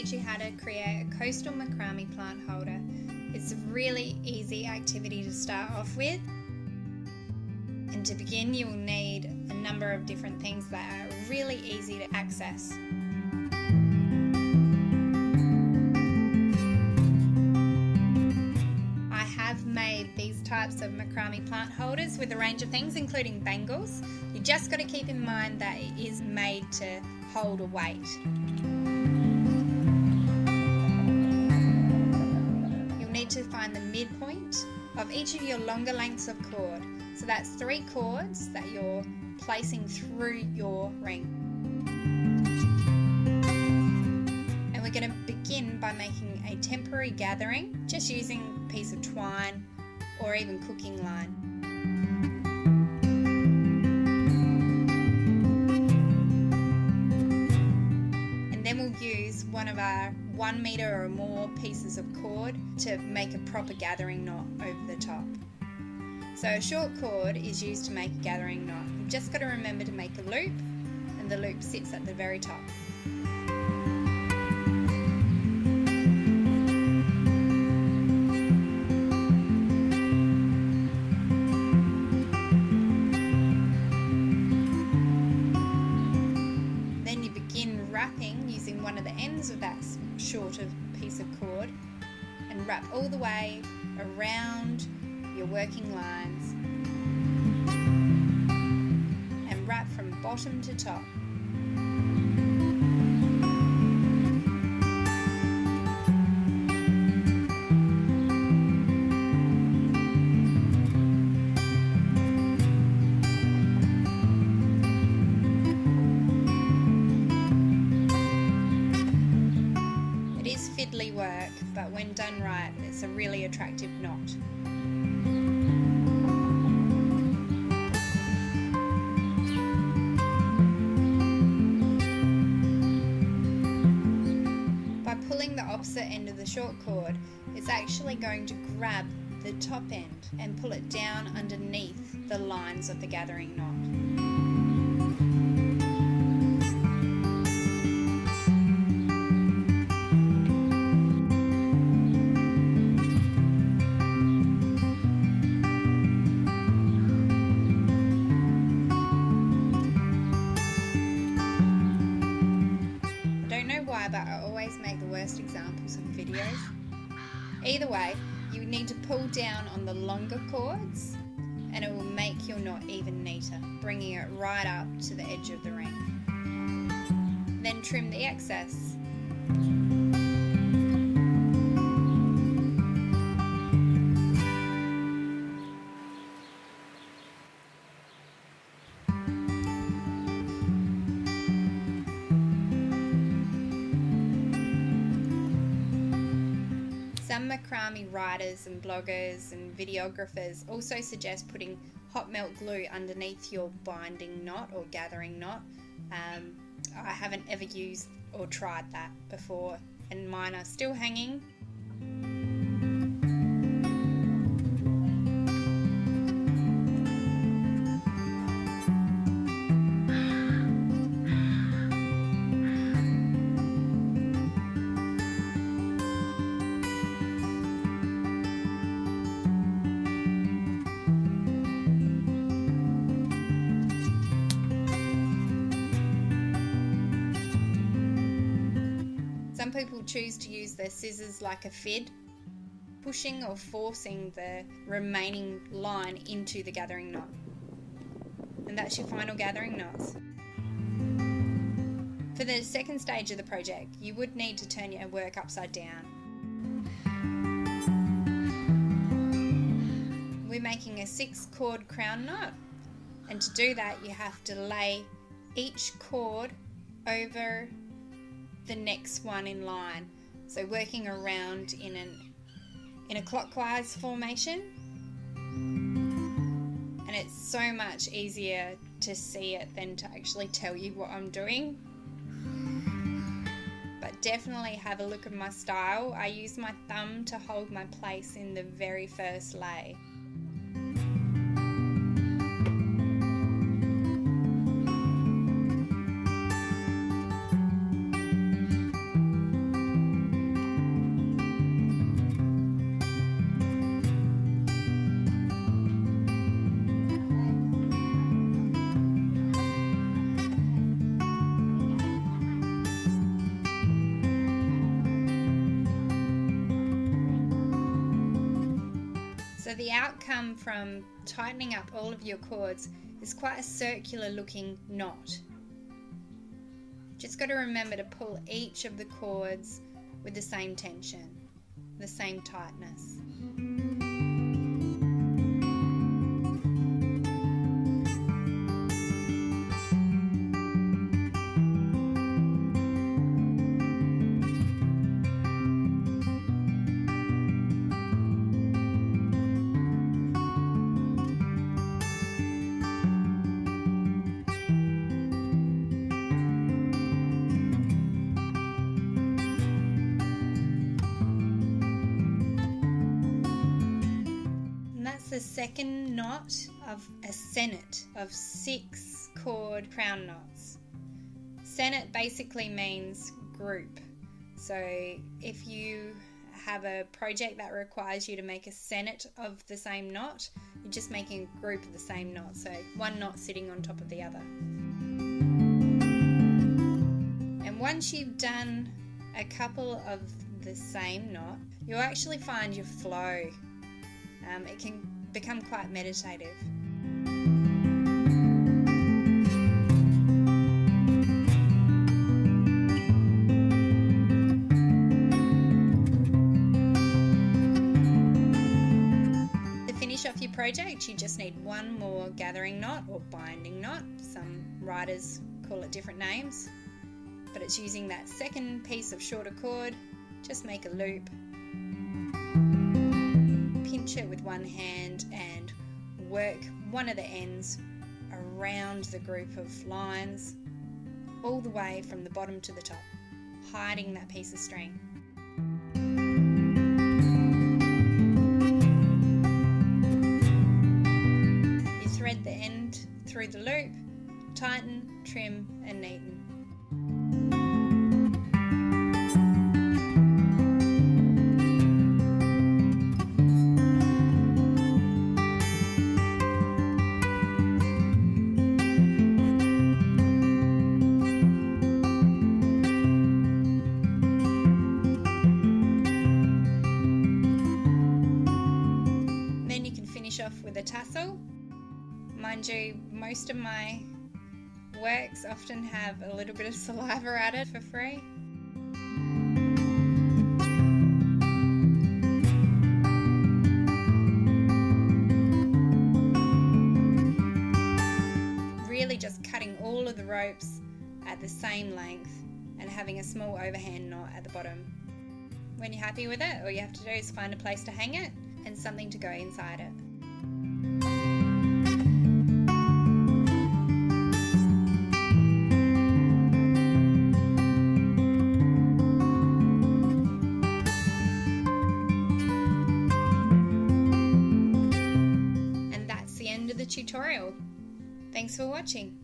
teach you how to create a coastal macrame plant holder. It's a really easy activity to start off with. And to begin, you will need a number of different things that are really easy to access. I have made these types of macrame plant holders with a range of things, including bangles. You just got to keep in mind that it is made to hold a weight. You'll need to find the midpoint of each of your longer lengths of cord. So that's 3 cords that you're placing through your ring. And we're going to begin by making a temporary gathering, just using a piece of twine or even cooking line. And then we'll use one of our 1 meter or more pieces of cord to make a proper gathering knot over the top. So a short cord is used to make a gathering knot. You've just got to remember to make a loop, and the loop sits at the very top. Then you begin wrapping using one of the ends of that shorter piece of cord and wrap all the way around your working lines and wrap from bottom to top. It is fiddly work, but when done right, it's a really attractive knot. Pulling the opposite end of the short cord, it's actually going to grab the top end and pull it down underneath the lines of the gathering knot. But I always make the worst examples of videos. Either way, you need to pull down on the longer cords and it will make your knot even neater, bringing it right up to the edge of the ring. Then trim the excess. Some macrame writers and bloggers and videographers also suggest putting hot melt glue underneath your binding knot or gathering knot. I haven't ever used or tried that before, and mine are still hanging. Some people choose to use their scissors like a fid, pushing or forcing the remaining line into the gathering knot. And that's your final gathering knots. For the second stage of the project, you would need to turn your work upside down. We're making a 6-cord crown knot, and to do that you have to lay each cord over the next one in line, so working around in a clockwise formation, and it's so much easier to see it than to actually tell you what I'm doing. But definitely have a look at my style. I use my thumb to hold my place in the very first lay. So the outcome from tightening up all of your cords is quite a circular looking knot. Just got to remember to pull each of the cords with the same tension, the same tightness. The second knot of a senet of 6 cord crown knots. Senet basically means group. So if you have a project that requires you to make a senet of the same knot, you're just making a group of the same knot, so one knot sitting on top of the other. And once you've done a couple of the same knot, you'll actually find your flow. It can become quite meditative. To finish off your project, you just need one more gathering knot or binding knot. Some writers call it different names, but it's using that second piece of shorter cord. Just make a loop, pinch it with one hand and work one of the ends around the group of lines all the way from the bottom to the top, hiding that piece of string. You thread the end through the loop, tighten, trim and neaten. Off with a tassel. Mind you, most of my works often have a little bit of saliva added for free. Really just cutting all of the ropes at the same length and having a small overhand knot at the bottom. When you're happy with it, all you have to do is find a place to hang it and something to go inside it. And that's the end of the tutorial. Thanks for watching.